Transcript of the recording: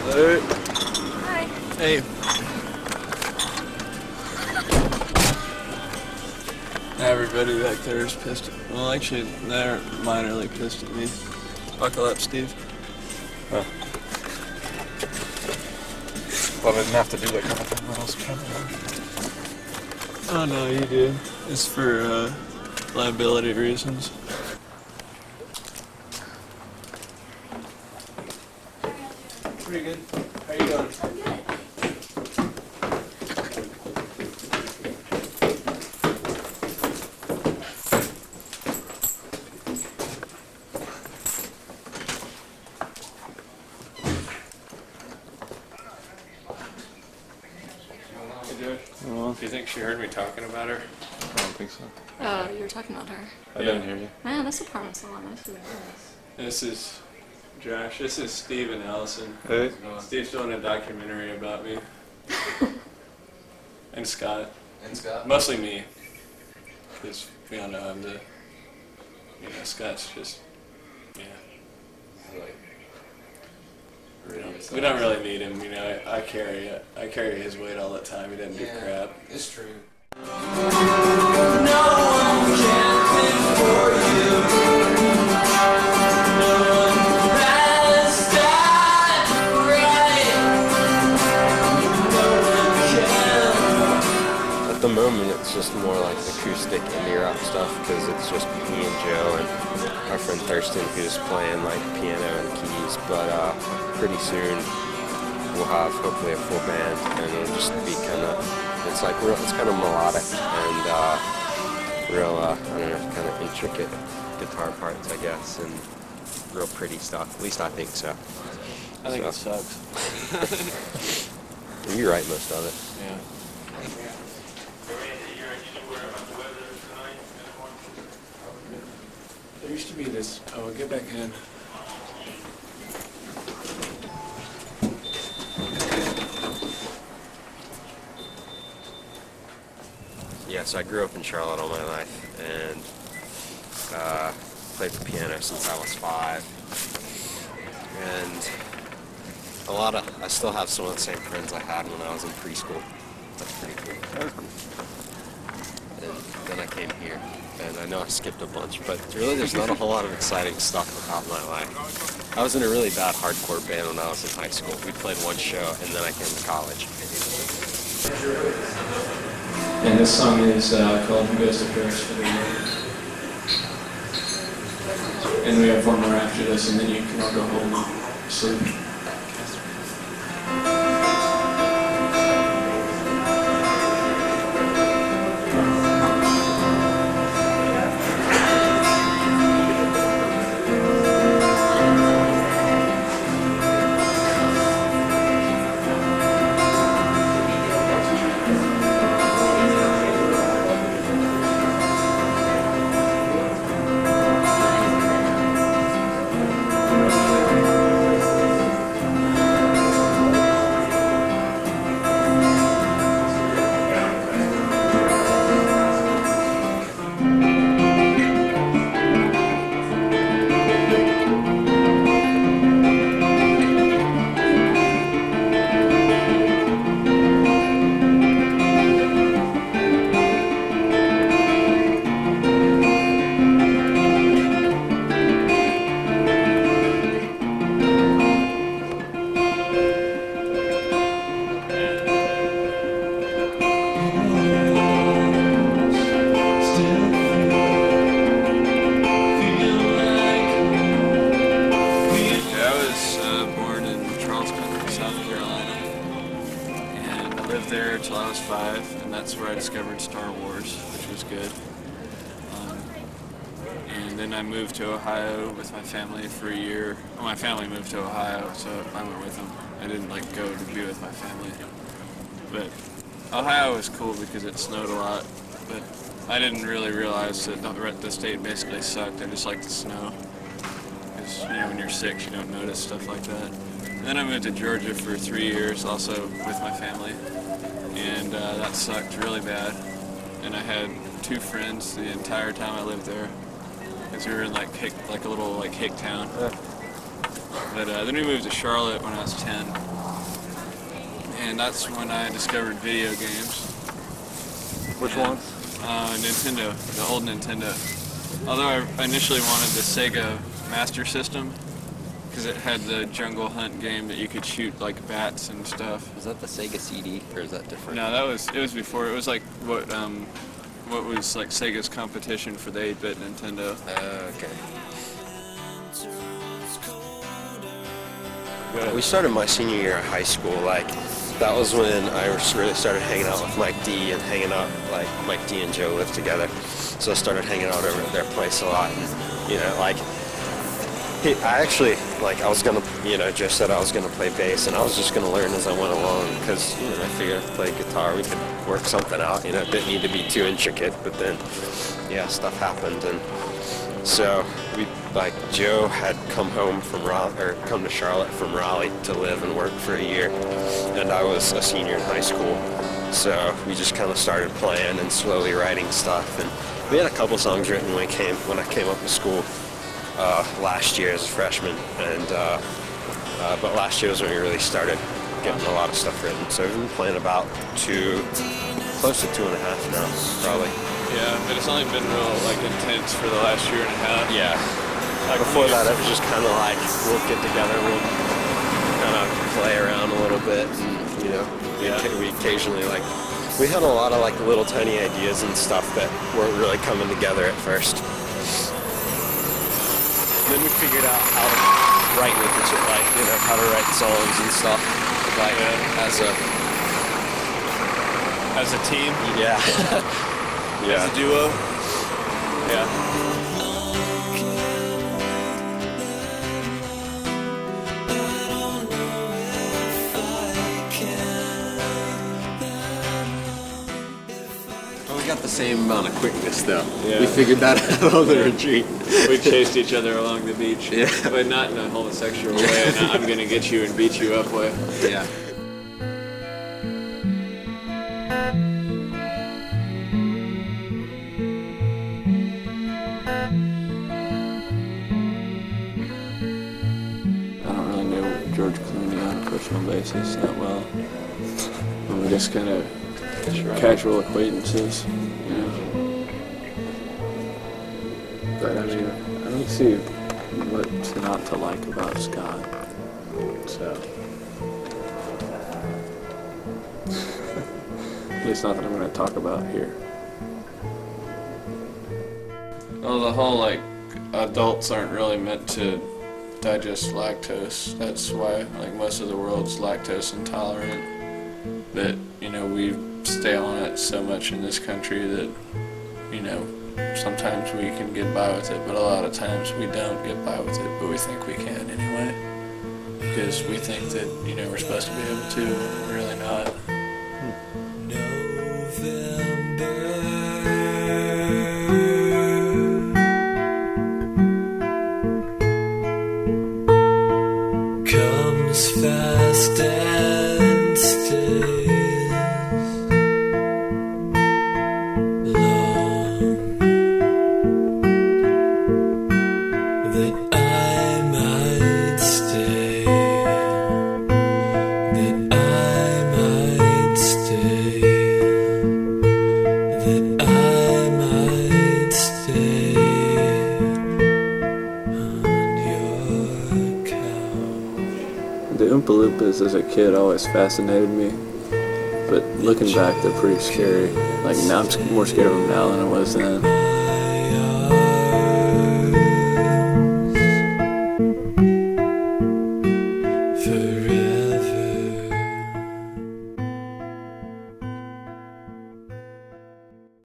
Hey. Hi. Hey. Everybody back there is pissed. Well, actually, they're minorly pissed at me. Buckle up, Steve. Huh. Well, I didn't have to do that kind of thing. What else can I do? Oh, no, you do. It's for, liability reasons. Pretty good. How you doing? I'm good. Well, Do you think she heard me talking about her? I don't think so. Oh, you were talking about her. I didn't hear you. Man, this apartment's a lot nicer than this. this is Josh. This is Steve and Allison. Hey. Steve's doing a documentary about me. And Scott. And Scott? Mostly me. Because we all know I'm the, Scott's just, yeah. We don't really need him, I carry his weight all the time. He doesn't do crap. It's true. At the moment, it's just more like acoustic indie rock stuff because it's just me and Joe and our friend Thurston who's playing like piano and keys. But pretty soon we'll have hopefully a full band and it'll just be it's kind of melodic and real, I don't know, kind of intricate guitar parts, I guess, and real pretty stuff. At least I think so. I think it sucks. You write most of it. Yeah. There used to be this. Oh, get back in. Yeah, so I grew up in Charlotte all my life and played the piano since I was 5. And I still have some of the same friends I had when I was in preschool. That's pretty cool. And then I came here, and I know I skipped a bunch, but really there's not a whole lot of exciting stuff about my life. I was in a really bad hardcore band when I was in high school. We played one show, and then I came to college. And this song is called Who Goes to Paris for the Year. And we have one more after this, and then you can all go home and sleep. Until I was 5, and that's where I discovered Star Wars, which was good. And then I moved to Ohio with my family for a year. Well, my family moved to Ohio, so I went with them. I didn't go to be with my family. But Ohio was cool because it snowed a lot, but I didn't really realize that the state basically sucked. I just liked the snow. Because, when you're 6, you don't notice stuff like that. And then I moved to Georgia for 3 years, also with my family. And that sucked really bad. And I had 2 friends the entire time I lived there, because we were in like a little hick town. But then we moved to Charlotte when I was 10, and that's when I discovered video games. Which Yeah. ones? Nintendo, the old Nintendo. Although I initially wanted the Sega Master System, because it had the Jungle Hunt game that you could shoot like bats and stuff. Was that the Sega CD or is that different? No, it was before. It was like what was like Sega's competition for the 8-bit Nintendo. Okay. We started my senior year of high school. Like, that was when I really started hanging out with Mike D and hanging out, like, Mike D and Joe lived together. So I started hanging out over at their place a lot. And, you know, like, I actually, like, I was gonna, you know, Joe said I was gonna play bass, and I was just gonna learn as I went along, because, you know, I figured if I played guitar, we could work something out. You know, it didn't need to be too intricate, but then, yeah, stuff happened, and so we, like, Joe had come home from Raleigh, or come to Charlotte from Raleigh to live and work for a year, and I was a senior in high school, so we just kind of started playing and slowly writing stuff, and we had a couple songs written when I came up to school last year as a freshman, and but last year was when we really started getting a lot of stuff written. So we've been playing about close to 2.5 now, probably. Yeah, but it's only been real like intense for the last year and a half. Yeah. Like Before that, it was just kind of like we'll get together, we'll kind of play around a little bit, and you know, we occasionally like we had a lot of like little tiny ideas and stuff that weren't really coming together at first. Then we figured out how to write with each other, like, you know, how to write songs and stuff, like, as a team, yeah. Yeah. as a duo. Yeah. We got the same amount of quickness, though. Yeah. We figured that out on the retreat. We chased each other along the beach, Yeah. but not in a homosexual way. And I'm gonna get you and beat you up way. Yeah. I don't really know George Clooney on a personal basis that well. We're just kind of casual acquaintances, you know. But I mean, I don't see what's not to like about Scott. So, at least not that I'm going to talk about here. Well, the whole like adults aren't really meant to digest lactose. That's why like most of the world's lactose intolerant. That, you know, we stay on it so much in this country that, you know, sometimes we can get by with it, but a lot of times we don't get by with it, but we think we can anyway. Because we think that, you know, we're supposed to be able to, and we're really not. Comes fast and stays long, that I might stay, that I might stay, that I might stay on your couch. The Oompa Loompas as a kid always fascinated me, but looking back, they're pretty scary. Like, now I'm more scared of them now than I was then.